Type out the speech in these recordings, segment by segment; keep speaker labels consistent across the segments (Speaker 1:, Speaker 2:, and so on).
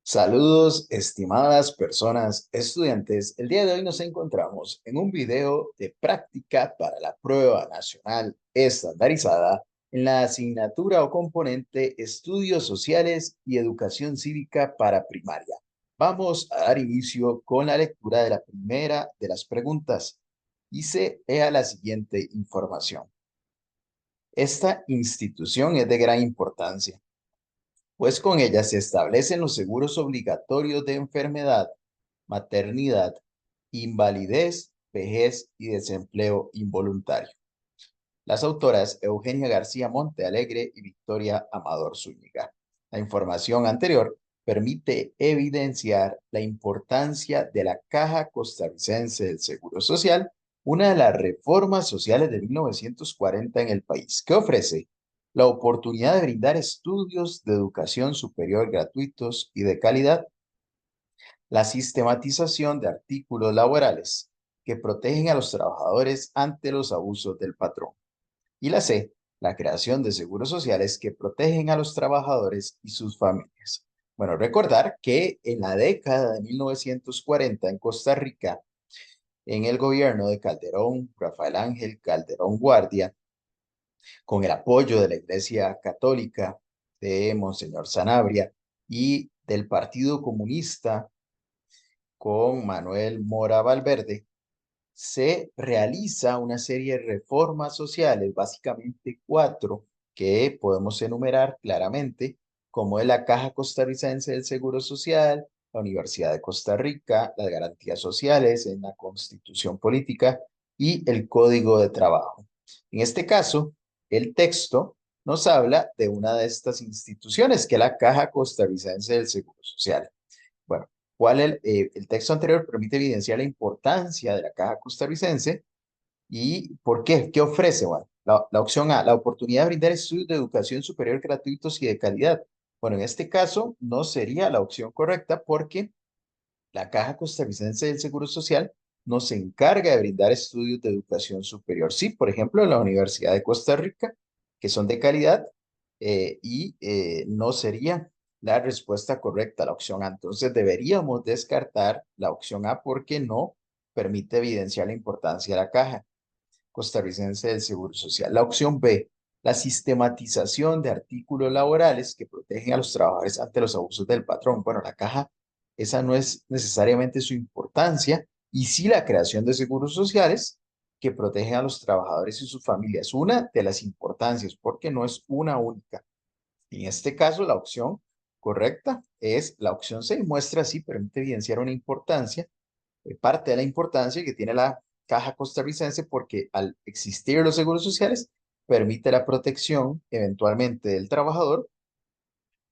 Speaker 1: Saludos, estimadas personas, estudiantes. El día de hoy nos encontramos en un video de práctica para la prueba nacional estandarizada en la asignatura o componente Estudios Sociales y Educación Cívica para Primaria. Vamos a dar inicio con la lectura de la primera de las preguntas y se lea la siguiente información. Esta institución es de gran importancia, pues con ella se establecen los seguros obligatorios de enfermedad, maternidad, invalidez, vejez y desempleo involuntario. Las autoras Eugenia García Montealegre y Victoria Amador Zúñiga. La información anterior permite evidenciar la importancia de la Caja Costarricense del Seguro Social, una de las reformas sociales de 1940 en el país, que ofrece la oportunidad de brindar estudios de educación superior gratuitos y de calidad, la sistematización de artículos laborales que protegen a los trabajadores ante los abusos del patrón. Y la C, la creación de seguros sociales que protegen a los trabajadores y sus familias. Bueno, recordar que en la década de 1940 en Costa Rica, en el gobierno de Calderón, Rafael Ángel Calderón Guardia, con el apoyo de la Iglesia Católica, de Monseñor Sanabria y del Partido Comunista con Manuel Mora Valverde, se realiza una serie de reformas sociales, básicamente cuatro, que podemos enumerar claramente, como es la Caja Costarricense del Seguro Social, la Universidad de Costa Rica, las garantías sociales en la Constitución Política y el Código de Trabajo. En este caso, el texto nos habla de una de estas instituciones, que es la Caja Costarricense del Seguro Social. Bueno, el texto anterior permite evidenciar la importancia de la Caja Costarricense y por qué, qué ofrece. Bueno, la opción A, la oportunidad de brindar estudios de educación superior gratuitos y de calidad. Bueno, en este caso no sería la opción correcta porque la Caja Costarricense del Seguro Social no se encarga de brindar estudios de educación superior. Sí, por ejemplo, en la Universidad de Costa Rica, que son de calidad, no sería la respuesta correcta, la opción A. Entonces deberíamos descartar la opción A porque no permite evidenciar la importancia de la Caja Costarricense del Seguro Social. La opción B, la sistematización de artículos laborales que protegen a los trabajadores ante los abusos del patrón. Bueno, la caja, esa no es necesariamente su importancia, y sí la creación de seguros sociales que protegen a los trabajadores y sus familias. Una de las importancias, porque no es una única. En este caso, la opción correcta es la opción C, muestra así, permite evidenciar una importancia, parte de la importancia que tiene la Caja Costarricense, porque al existir los seguros sociales permite la protección eventualmente del trabajador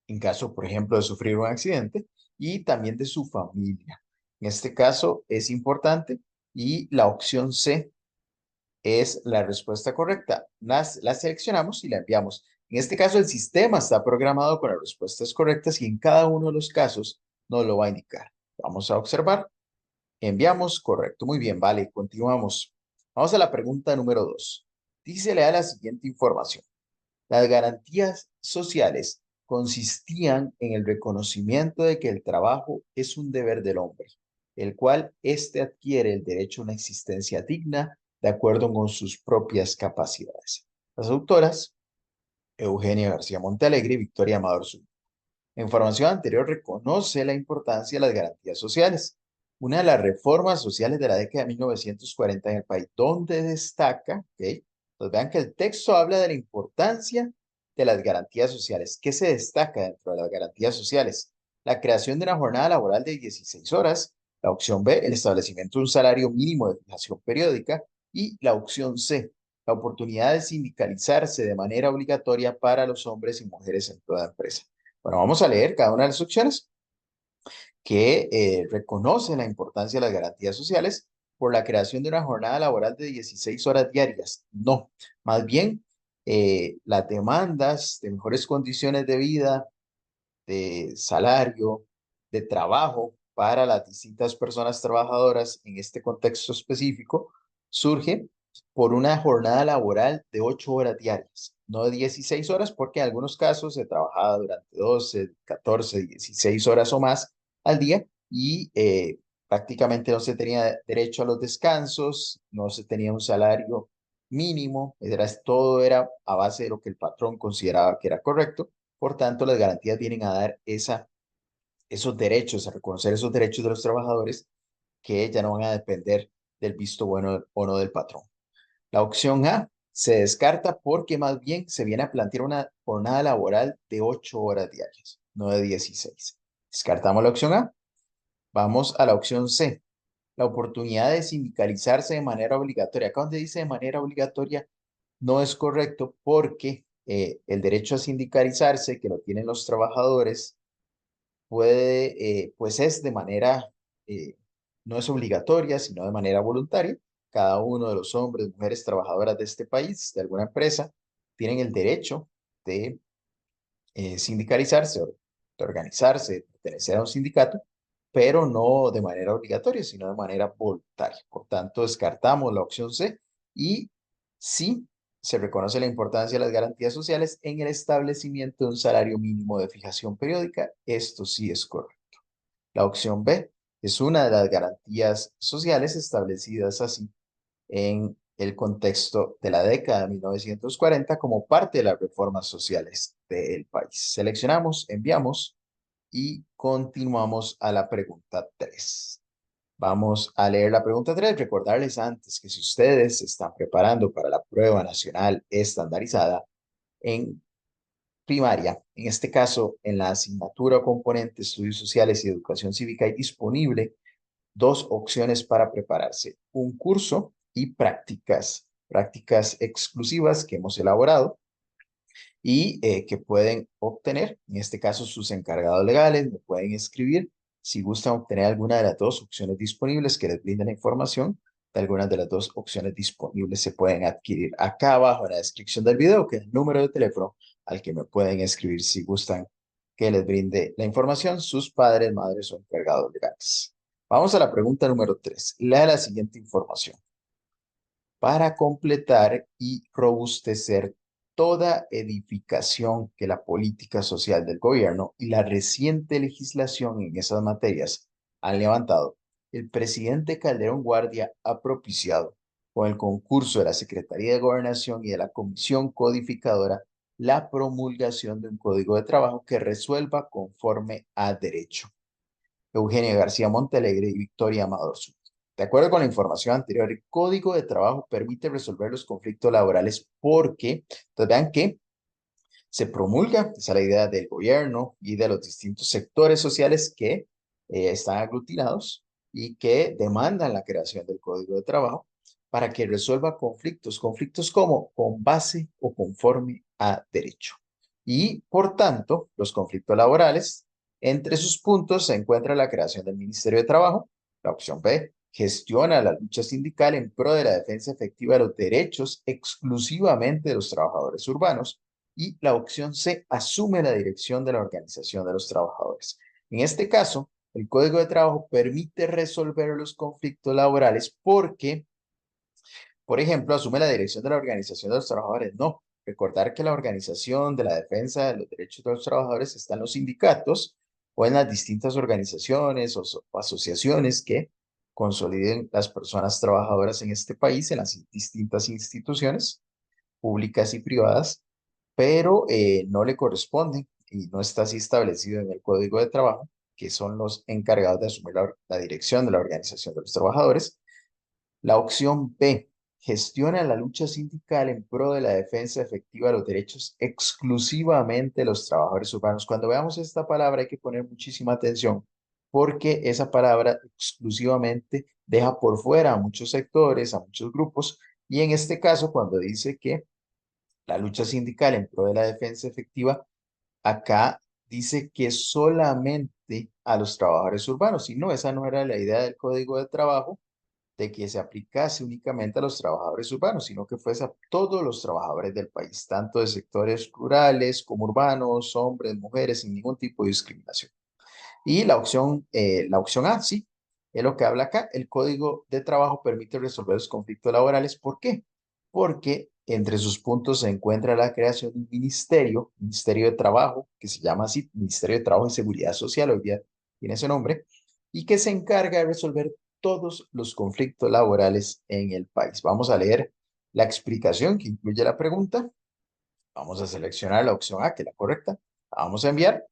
Speaker 1: en caso, por ejemplo, de sufrir un accidente y también de su familia. En este caso es importante y la opción C es la respuesta correcta. La seleccionamos y la enviamos. En este caso, el sistema está programado con las respuestas correctas y en cada uno de los casos nos lo va a indicar. Vamos a observar. Enviamos, correcto. Muy bien, vale, continuamos. Vamos a la pregunta número 2. Dice, lea la siguiente información. Las garantías sociales consistían en el reconocimiento de que el trabajo es un deber del hombre, el cual éste adquiere el derecho a una existencia digna de acuerdo con sus propias capacidades. Las autoras, Eugenia García Montealegre y Victoria Amador. La información anterior reconoce la importancia de las garantías sociales, una de las reformas sociales de la década de 1940 en el país, donde destaca, ¿ok? Entonces vean que el texto habla de la importancia de las garantías sociales. ¿Qué se destaca dentro de las garantías sociales? La creación de una jornada laboral de 16 horas, la opción B, el establecimiento de un salario mínimo de fijación periódica, y la opción C, la oportunidad de sindicalizarse de manera obligatoria para los hombres y mujeres en toda empresa. Bueno, vamos a leer cada una de las opciones que reconoce la importancia de las garantías sociales por la creación de una jornada laboral de 16 horas diarias. No, más bien las demandas de mejores condiciones de vida, de salario, de trabajo para las distintas personas trabajadoras en este contexto específico surge por una jornada laboral de 8 horas diarias, no de 16 horas, porque en algunos casos se trabajaba durante 12, 14, 16 horas o más al día y prácticamente no se tenía derecho a los descansos, no se tenía un salario mínimo, todo era a base de lo que el patrón consideraba que era correcto. Por tanto, las garantías vienen a dar esos derechos, a reconocer esos derechos de los trabajadores que ya no van a depender del visto bueno o no del patrón. La opción A se descarta porque más bien se viene a plantear una jornada laboral de 8 horas diarias, no de 16. Descartamos la opción A. Vamos a la opción C. La oportunidad de sindicalizarse de manera obligatoria. Acá donde dice de manera obligatoria no es correcto porque el derecho a sindicalizarse que lo tienen los trabajadores pues es de manera, eh, no es obligatoria, sino de manera voluntaria. Cada uno de los hombres, mujeres trabajadoras de este país, de alguna empresa, tienen el derecho de sindicalizarse o de organizarse, de pertenecer a un sindicato, pero no de manera obligatoria, sino de manera voluntaria. Por tanto, descartamos la opción C y sí se reconoce la importancia de las garantías sociales en el establecimiento de un salario mínimo de fijación periódica. Esto sí es correcto. La opción B es una de las garantías sociales establecidas así en el contexto de la década de 1940 como parte de las reformas sociales del país. Seleccionamos, enviamos y continuamos a la pregunta 3. Vamos a leer la pregunta 3. Recordarles antes que si ustedes se están preparando para la prueba nacional estandarizada en primaria, en este caso en la asignatura o componente Estudios Sociales y Educación Cívica, hay disponible dos opciones para prepararse: un curso y prácticas exclusivas que hemos elaborado y que pueden obtener, en este caso sus encargados legales, me pueden escribir si gustan obtener alguna de las dos opciones disponibles que les brinden la información. De algunas de las dos opciones disponibles se pueden adquirir acá abajo en la descripción del video, que es el número de teléfono al que me pueden escribir si gustan que les brinde la información sus padres, madres o encargados legales. Vamos a la pregunta número 3. Lea la siguiente información: para completar y robustecer toda edificación que la política social del gobierno y la reciente legislación en esas materias han levantado, el presidente Calderón Guardia ha propiciado, con el concurso de la Secretaría de Gobernación y de la Comisión Codificadora, la promulgación de un código de trabajo que resuelva conforme a derecho. Eugenia García Montalegre y Victoria Amador Zúñiga. De acuerdo con la información anterior, el Código de Trabajo permite resolver los conflictos laborales porque, entonces vean que se promulga, esa es la idea del gobierno y de los distintos sectores sociales que están aglutinados y que demandan la creación del Código de Trabajo para que resuelva conflictos. ¿Conflictos como? Con base o conforme a derecho. Y por tanto, los conflictos laborales, entre sus puntos se encuentra la creación del Ministerio de Trabajo. La opción B gestiona la lucha sindical en pro de la defensa efectiva de los derechos exclusivamente de los trabajadores urbanos. Y la opción C asume la dirección de la organización de los trabajadores. En este caso, el Código de Trabajo permite resolver los conflictos laborales porque, por ejemplo, asume la dirección de la organización de los trabajadores. No, recordar que la organización de la defensa de los derechos de los trabajadores está en los sindicatos o en las distintas organizaciones o asociaciones que consoliden las personas trabajadoras en este país, en las distintas instituciones públicas y privadas, pero no le corresponde y no está así establecido en el Código de Trabajo, que son los encargados de asumir la dirección de la organización de los trabajadores. La opción B gestiona la lucha sindical en pro de la defensa efectiva de los derechos exclusivamente de los trabajadores urbanos. Cuando veamos esta palabra hay que poner muchísima atención porque esa palabra exclusivamente deja por fuera a muchos sectores, a muchos grupos, y en este caso cuando dice que la lucha sindical en pro de la defensa efectiva, acá dice que solamente a los trabajadores urbanos, y no, esa no era la idea del Código de Trabajo, de que se aplicase únicamente a los trabajadores urbanos, sino que fuese a todos los trabajadores del país, tanto de sectores rurales como urbanos, hombres, mujeres, sin ningún tipo de discriminación. Y la opción A, sí, Es lo que habla acá. El Código de Trabajo permite resolver los conflictos laborales. ¿Por qué? Porque entre sus puntos se encuentra la creación de un ministerio, Ministerio de Trabajo, que se llama así, Ministerio de Trabajo y Seguridad Social, hoy día tiene ese nombre, y que se encarga de resolver todos los conflictos laborales en el país. Vamos a leer la explicación que incluye la pregunta. Vamos a seleccionar la opción A, que es la correcta. La vamos a enviar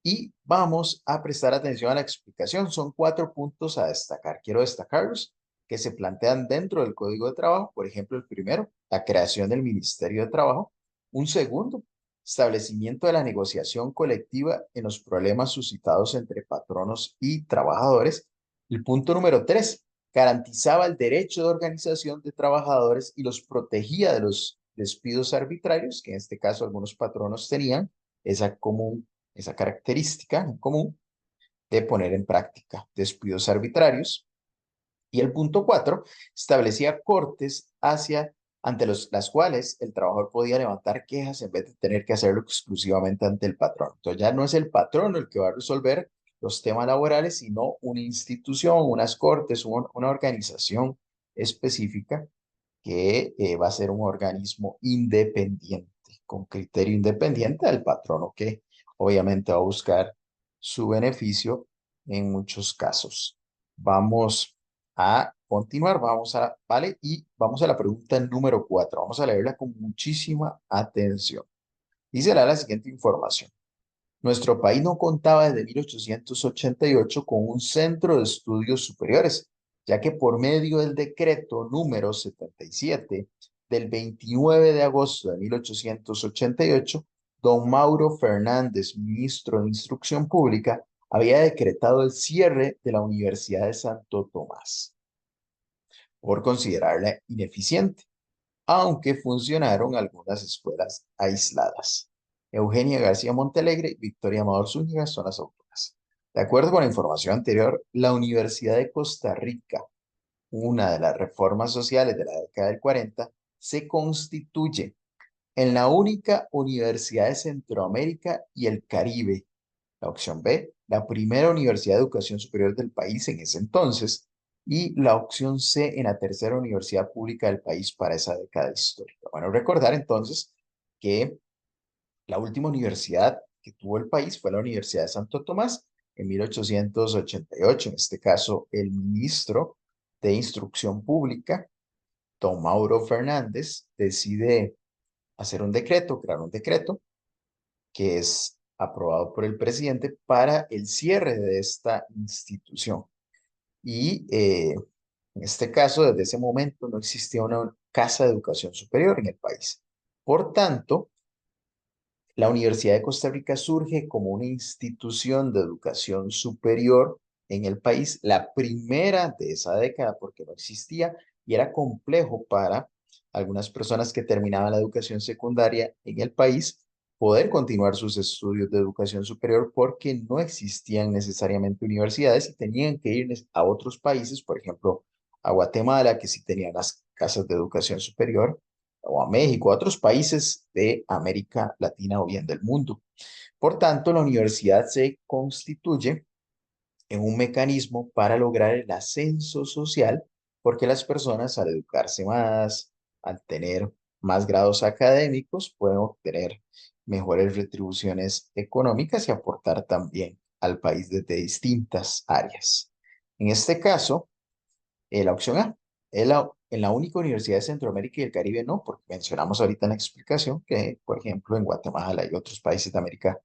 Speaker 1: y vamos a prestar atención a la explicación. Son 4 puntos a destacar. Quiero destacarlos que se plantean dentro del Código de Trabajo. Por ejemplo, el primero, la creación del Ministerio de Trabajo. Un segundo, establecimiento de la negociación colectiva en los problemas suscitados entre patronos y trabajadores. El punto número 3, garantizaba el derecho de organización de trabajadores y los protegía de los despidos arbitrarios, que en este caso algunos patronos tenían esa característica en común de poner en práctica despidos arbitrarios. Y el punto 4 establecía cortes ante las cuales el trabajador podía levantar quejas en vez de tener que hacerlo exclusivamente ante el patrón. Entonces ya no es el patrón el que va a resolver los temas laborales, sino una institución, unas cortes, una organización específica que va a ser un organismo independiente, con criterio independiente del patrono, que obviamente va a buscar su beneficio en muchos casos. Vamos a continuar, ¿vale? Y vamos a la pregunta número 4. Vamos a leerla con muchísima atención. Dice la siguiente información. Nuestro país no contaba desde 1888 con un centro de estudios superiores, ya que por medio del decreto número 77 del 29 de agosto de 1888, don Mauro Fernández, ministro de Instrucción Pública, había decretado el cierre de la Universidad de Santo Tomás por considerarla ineficiente, aunque funcionaron algunas escuelas aisladas. Eugenia García Montalegre y Victoria Amador Zúñiga son las autoras. De acuerdo con la información anterior, la Universidad de Costa Rica, una de las reformas sociales de la década del 40, se constituye en la única universidad de Centroamérica y el Caribe. La opción B, la primera universidad de educación superior del país en ese entonces, y la opción C, en la tercera universidad pública del país para esa década histórica. Bueno, recordar entonces que la última universidad que tuvo el país fue la Universidad de Santo Tomás en 1888. En este caso, el ministro de Instrucción Pública, don Mauro Fernández, decide hacer un decreto, crear un decreto que es aprobado por el presidente para el cierre de esta institución. Y en este caso, desde ese momento no existía una casa de educación superior en el país. Por tanto, la Universidad de Costa Rica surge como una institución de educación superior en el país, la primera de esa década, porque no existía y era complejo para algunas personas que terminaban la educación secundaria en el país poder continuar sus estudios de educación superior porque no existían necesariamente universidades y tenían que ir a otros países, por ejemplo, a Guatemala, que sí tenía las casas de educación superior, o a México, a otros países de América Latina o bien del mundo. Por tanto, la universidad se constituye en un mecanismo para lograr el ascenso social, porque las personas al educarse más, al tener más grados académicos, pueden obtener mejores retribuciones económicas y aportar también al país desde distintas áreas. En este caso, la opción A, en la única universidad de Centroamérica y el Caribe no, porque mencionamos ahorita en la explicación que, por ejemplo, en Guatemala y otros países de América,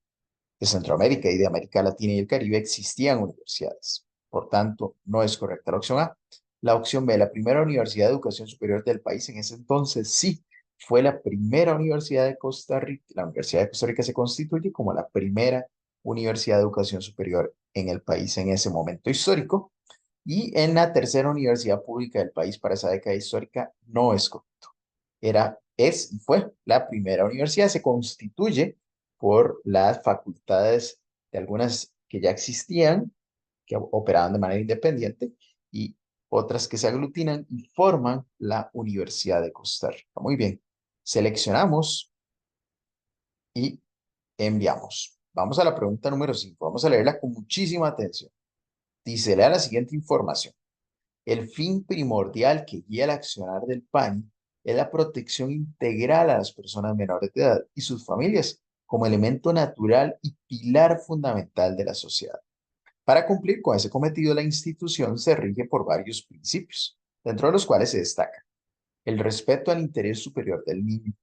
Speaker 1: de Centroamérica y de América Latina y el Caribe existían universidades. Por tanto, no es correcta la opción A. La opción B, la primera universidad de educación superior del país en ese entonces, sí, fue la primera universidad de Costa Rica. La Universidad de Costa Rica se constituye como la primera universidad de educación superior en el país en ese momento histórico. Y en la tercera universidad pública del país para esa década histórica no es correcto. Es y fue la primera universidad. Se constituye por las facultades de algunas que ya existían, que operaban de manera independiente, y otras que se aglutinan y forman la Universidad de Costa Rica. Muy bien. Seleccionamos y enviamos. Vamos a la pregunta número 5. Vamos a leerla con muchísima atención. Dice, lea la siguiente información. El fin primordial que guía el accionar del PANI es la protección integral a las personas menores de edad y sus familias como elemento natural y pilar fundamental de la sociedad. Para cumplir con ese cometido, la institución se rige por varios principios, dentro de los cuales se destaca el respeto al interés superior del niño,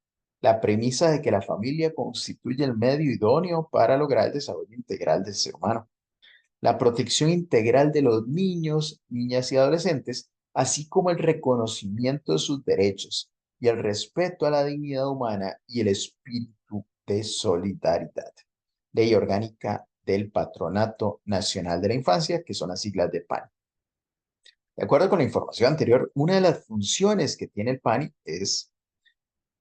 Speaker 1: la premisa de que la familia constituye el medio idóneo para lograr el desarrollo integral del ser humano, la protección integral de los niños, niñas y adolescentes, así como el reconocimiento de sus derechos y el respeto a la dignidad humana y el espíritu de solidaridad. Ley Orgánica del Patronato Nacional de la Infancia, que son las siglas de PANI. De acuerdo con la información anterior, una de las funciones que tiene el PANI es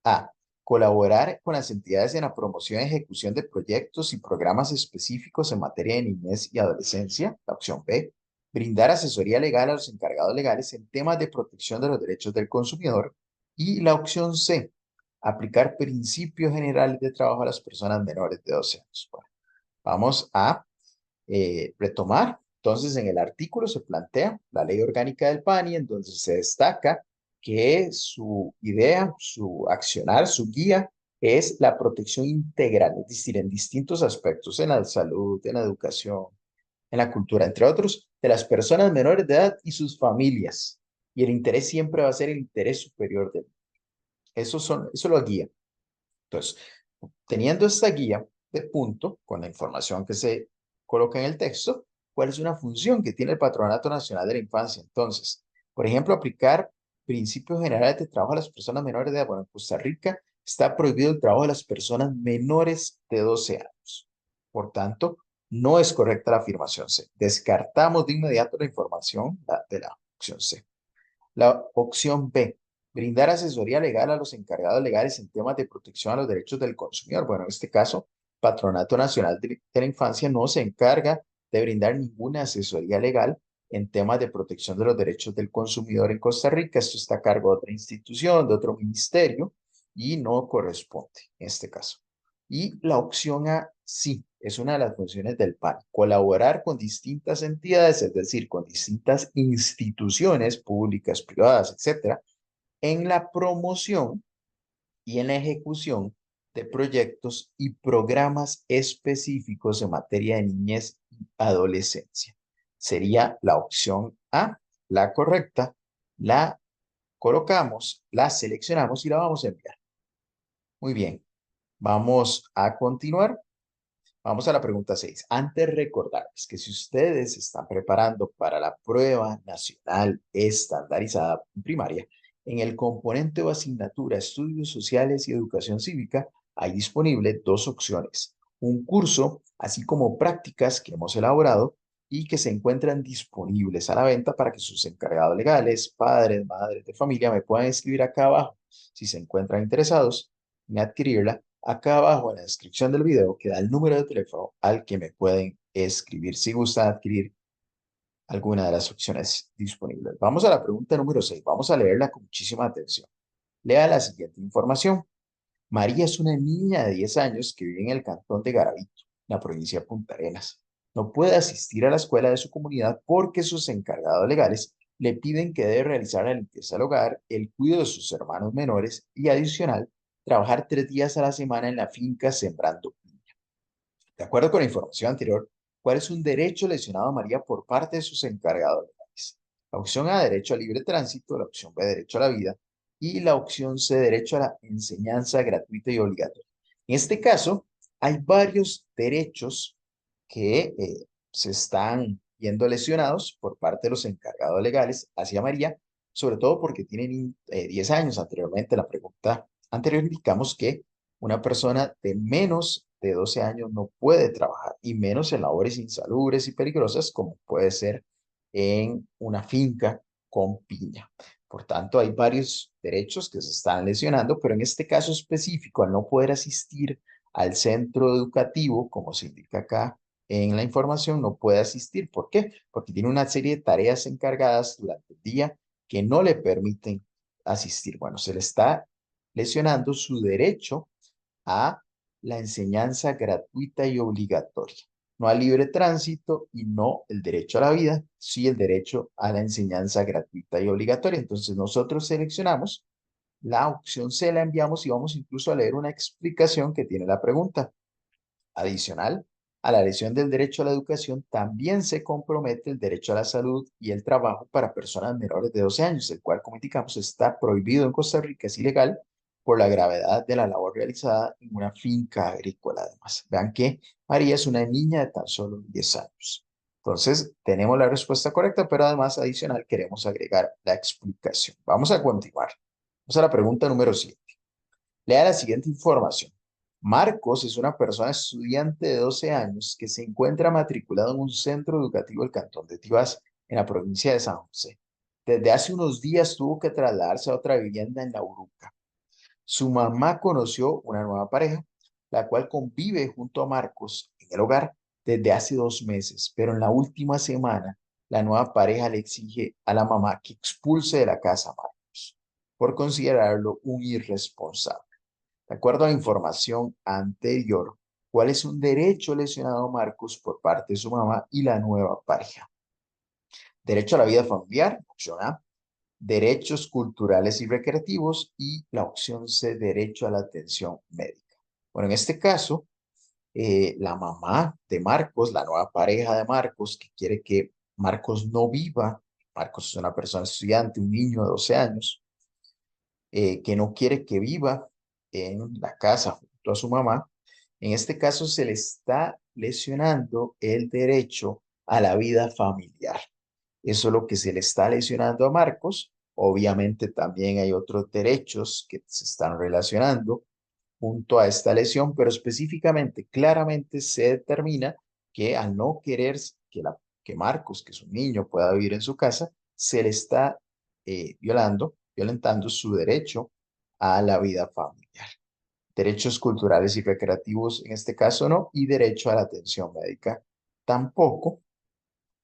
Speaker 1: A. Colaborar con las entidades en la promoción y ejecución de proyectos y programas específicos en materia de niñez y adolescencia. La opción B. Brindar asesoría legal a los encargados legales en temas de protección de los derechos del consumidor. Y la opción C. Aplicar principios generales de trabajo a las personas menores de 12 años. Bueno, vamos a retomar. Entonces, en el artículo se plantea la ley orgánica del PANI, en donde se destaca que su idea, su accionar, su guía es la protección integral, es decir, en distintos aspectos, en la salud, en la educación, en la cultura, entre otros, de las personas menores de edad y sus familias. Y el interés siempre va a ser el interés superior de eso lo guía. Entonces, teniendo esta guía de punto, con la información que se coloca en el texto, ¿cuál es una función que tiene el Patronato Nacional de la Infancia? Entonces, por ejemplo, aplicar principios generales de trabajo a las personas menores de edad. Bueno, en Costa Rica está prohibido el trabajo de las personas menores de 12 años. Por tanto, no es correcta la afirmación C. Descartamos de inmediato la información de la opción C. La opción B, brindar asesoría legal a los encargados legales en temas de protección a los derechos del consumidor. Bueno, en este caso, Patronato Nacional de la Infancia no se encarga de brindar ninguna asesoría legal en temas de protección de los derechos del consumidor en Costa Rica. Esto está a cargo de otra institución, de otro ministerio y no corresponde en este caso. Y la opción A, sí, es una de las funciones del PAN, colaborar con distintas entidades, es decir, con distintas instituciones públicas, privadas, etcétera, en la promoción y en la ejecución de proyectos y programas específicos en materia de niñez y adolescencia. Sería la opción A, la correcta, la colocamos, la seleccionamos y la vamos a enviar. Muy bien, vamos a continuar. Vamos a la pregunta 6. Antes recordarles que si ustedes se están preparando para la prueba nacional estandarizada primaria, en el componente o asignatura Estudios Sociales y Educación Cívica hay disponible dos opciones. Un curso, así como prácticas que hemos elaborado y que se encuentran disponibles a la venta para que sus encargados legales, padres, madres de familia me puedan escribir acá abajo si se encuentran interesados en adquirirla. Acá abajo en la descripción del video queda el número de teléfono al que me pueden escribir si gustan adquirir alguna de las opciones disponibles. Vamos a la pregunta número 6. Vamos a leerla con muchísima atención. Lea la siguiente información. María es una niña de 10 años que vive en el cantón de Garavito, en la provincia de Punta Arenas. No puede asistir a la escuela de su comunidad porque sus encargados legales le piden que debe realizar la limpieza del hogar, el cuidado de sus hermanos menores y adicional, trabajar 3 días a la semana en la finca sembrando piña. De acuerdo con la información anterior, ¿cuál es un derecho lesionado a María por parte de sus encargados legales? La opción A, derecho a libre tránsito, la opción B, derecho a la vida, y la opción C, derecho a la enseñanza gratuita y obligatoria. En este caso, hay varios derechos que se están viendo lesionados por parte de los encargados legales hacia María, sobre todo porque tienen 10 años. Anteriormente, la pregunta anterior indicamos que una persona de menos de 12 años no puede trabajar, y menos en labores insalubres y peligrosas como puede ser en una finca con piña. Por tanto, hay varios derechos que se están lesionando, pero en este caso específico, al no poder asistir al centro educativo, como se indica acá en la información, no puede asistir. ¿Por qué? Porque tiene una serie de tareas encargadas durante el día que no le permiten asistir. Bueno, se le está lesionando su derecho a la enseñanza gratuita y obligatoria. no al libre tránsito y no el derecho a la vida, sí el derecho a la enseñanza gratuita y obligatoria. Entonces nosotros seleccionamos la opción C, la enviamos y vamos incluso a leer una explicación que tiene la pregunta. Adicional a la lesión del derecho a la educación, también se compromete el derecho a la salud y el trabajo para personas menores de 12 años, el cual, como indicamos, está prohibido en Costa Rica, es ilegal por la gravedad de la labor realizada en una finca agrícola. Además, vean que María es una niña de tan solo 10 años. Entonces, tenemos la respuesta correcta, pero además, adicional, queremos agregar la explicación. Vamos a continuar. Vamos a la pregunta número 7. Lea la siguiente información. Marcos es una persona estudiante de 12 años que se encuentra matriculado en un centro educativo del Cantón de Tibás, en la provincia de San José. Desde hace unos días tuvo que trasladarse a otra vivienda en La Uruca. Su mamá conoció una nueva pareja, la cual convive junto a Marcos en el hogar desde hace 2 meses, pero en la última semana la nueva pareja le exige a la mamá que expulse de la casa a Marcos por considerarlo un irresponsable. De acuerdo a la información anterior, ¿cuál es un derecho lesionado a Marcos por parte de su mamá y la nueva pareja? Derecho a la vida familiar, opción A. Derechos culturales y recreativos y la opción C, derecho a la atención médica. Bueno, en este caso, la mamá de Marcos, la nueva pareja de Marcos, que quiere que Marcos no viva, Marcos es una persona estudiante, un niño de 12 años, que no quiere que viva en la casa junto a su mamá, en este caso se le está lesionando el derecho a la vida familiar. Eso es lo que se le está lesionando a Marcos. Obviamente también hay otros derechos que se están relacionando junto a esta lesión, pero específicamente, claramente se determina que al no querer que Marcos, que es un niño, pueda vivir en su casa, se le está violentando su derecho a la vida familiar. Derechos culturales y recreativos en este caso no, y derecho a la atención médica tampoco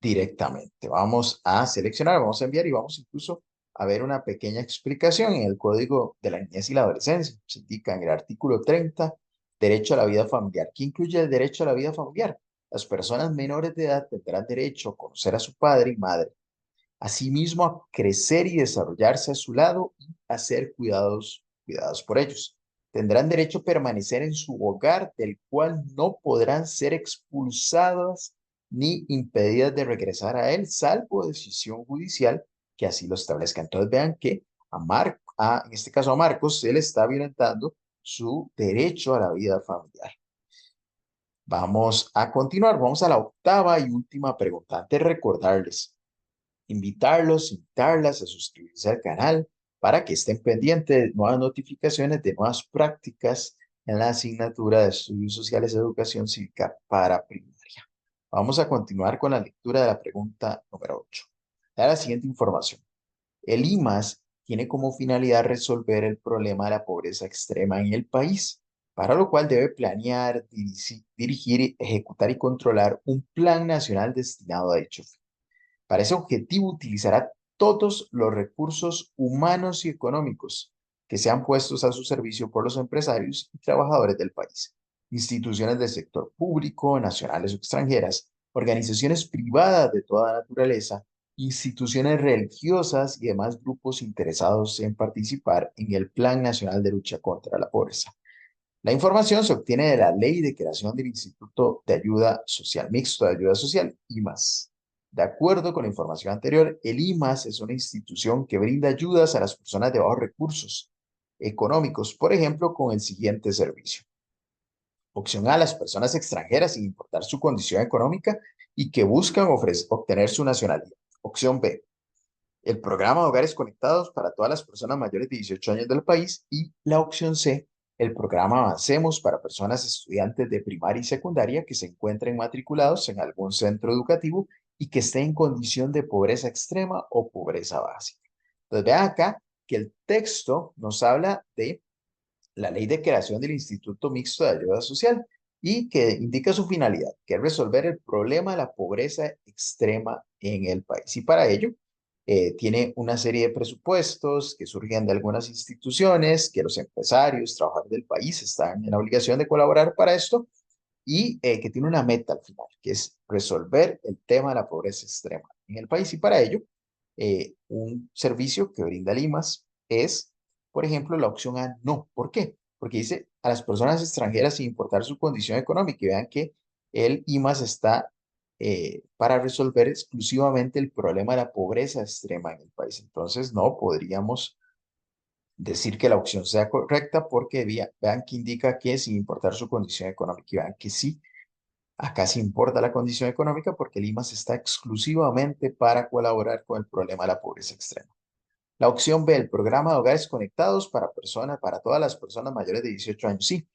Speaker 1: directamente. Vamos a seleccionar, vamos a enviar y vamos incluso a ver una pequeña explicación en el Código de la Niñez y la Adolescencia. Se indica en el artículo 30, derecho a la vida familiar. ¿Qué incluye el derecho a la vida familiar? Las personas menores de edad tendrán derecho a conocer a su padre y madre, asimismo a crecer y desarrollarse a su lado y a ser cuidados por ellos. Tendrán derecho a permanecer en su hogar, del cual no podrán ser expulsadas ni impedidas de regresar a él, salvo decisión judicial que así lo establezca. Entonces vean que en este caso a Marcos, se le está violentando su derecho a la vida familiar. Vamos a continuar, vamos a la octava y última pregunta. Antes de recordarles, invitarlas a suscribirse al canal para que estén pendientes de nuevas notificaciones, de nuevas prácticas en la asignatura de Estudios Sociales de Educación Cívica para primaria. Vamos a continuar con la lectura de la pregunta número 8. Da la siguiente información. El IMAS tiene como finalidad resolver el problema de la pobreza extrema en el país, para lo cual debe planear, dirigir, ejecutar y controlar un plan nacional destinado a dicho fin. Para ese objetivo utilizará todos los recursos humanos y económicos que sean puestos a su servicio por los empresarios y trabajadores del país, instituciones del sector público, nacionales o extranjeras, organizaciones privadas de toda naturaleza, instituciones religiosas y demás grupos interesados en participar en el Plan Nacional de Lucha contra la Pobreza. La información se obtiene de la Ley de Creación del Instituto de Ayuda Social Mixto de Ayuda Social, IMAS. De acuerdo con la información anterior, el IMAS es una institución que brinda ayudas a las personas de bajos recursos económicos, por ejemplo, con el siguiente servicio. Opción A, las personas extranjeras sin importar su condición económica y que buscan obtener su nacionalidad. Opción B, el programa de hogares conectados para todas las personas mayores de 18 años del país y la opción C, el programa Avancemos para personas estudiantes de primaria y secundaria que se encuentren matriculados en algún centro educativo y que estén en condición de pobreza extrema o pobreza básica. Entonces vean acá que el texto nos habla de la ley de creación del Instituto Mixto de Ayuda Social y que indica su finalidad, que es resolver el problema de la pobreza extrema en el país. Y para ello, tiene una serie de presupuestos que surgen de algunas instituciones, que los empresarios, trabajadores del país están en la obligación de colaborar para esto, y que tiene una meta al final, que es resolver el tema de la pobreza extrema en el país. Y para ello, un servicio que brinda Limas es, por ejemplo, la opción A, no. ¿Por qué? Porque dice a las personas extranjeras sin importar su condición económica, y vean que el IMAS está para resolver exclusivamente el problema de la pobreza extrema en el país. Entonces, no podríamos decir que la opción sea correcta porque vean que indica que sin importar su condición económica, y vean que sí, acá sí importa la condición económica porque el IMAS está exclusivamente para colaborar con el problema de la pobreza extrema. La opción B, el programa de hogares conectados para personas, para todas las personas mayores de 18 años. Sí,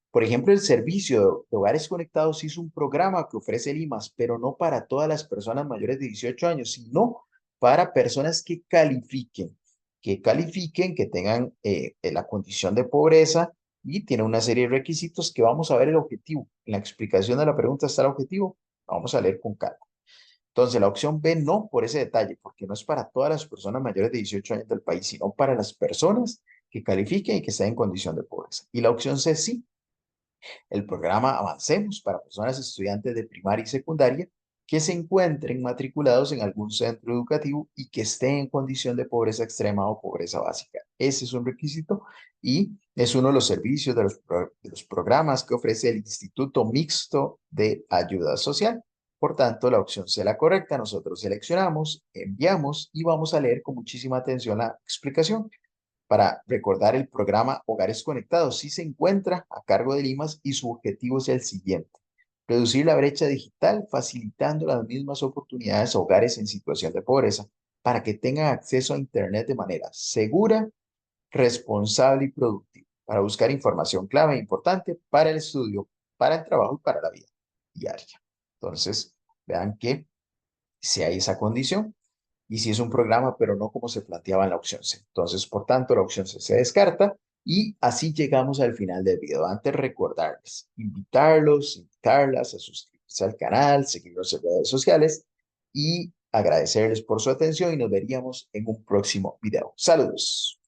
Speaker 1: por ejemplo, el servicio de hogares conectados sí es un programa que ofrece el IMAS, pero no para todas las personas mayores de 18 años, sino para personas que califiquen, que tengan la condición de pobreza y tiene una serie de requisitos que vamos a ver el objetivo. En la explicación de la pregunta está el objetivo. Vamos a leer con calma. Entonces, la opción B no por ese detalle, porque no es para todas las personas mayores de 18 años del país, sino para las personas que califiquen y que estén en condición de pobreza. Y la opción C sí, el programa Avancemos para personas estudiantes de primaria y secundaria que se encuentren matriculados en algún centro educativo y que estén en condición de pobreza extrema o pobreza básica. Ese es un requisito y es uno de los servicios de los programas que ofrece el Instituto Mixto de Ayuda Social. Por tanto, la opción C es la correcta. Nosotros seleccionamos, enviamos y vamos a leer con muchísima atención la explicación. Para recordar, el programa Hogares Conectados sí se encuentra a cargo de Limas y su objetivo es el siguiente: reducir la brecha digital facilitando las mismas oportunidades a hogares en situación de pobreza para que tengan acceso a Internet de manera segura, responsable y productiva, para buscar información clave e importante para el estudio, para el trabajo y para la vida diaria. Entonces, vean que si hay esa condición, y si es un programa, pero no como se planteaba en la opción C. Entonces, por tanto, la opción C se descarta y así llegamos al final del video. Antes, recordarles, invitarlas a suscribirse al canal, seguirnos en redes sociales y agradecerles por su atención y nos veríamos en un próximo video. Saludos.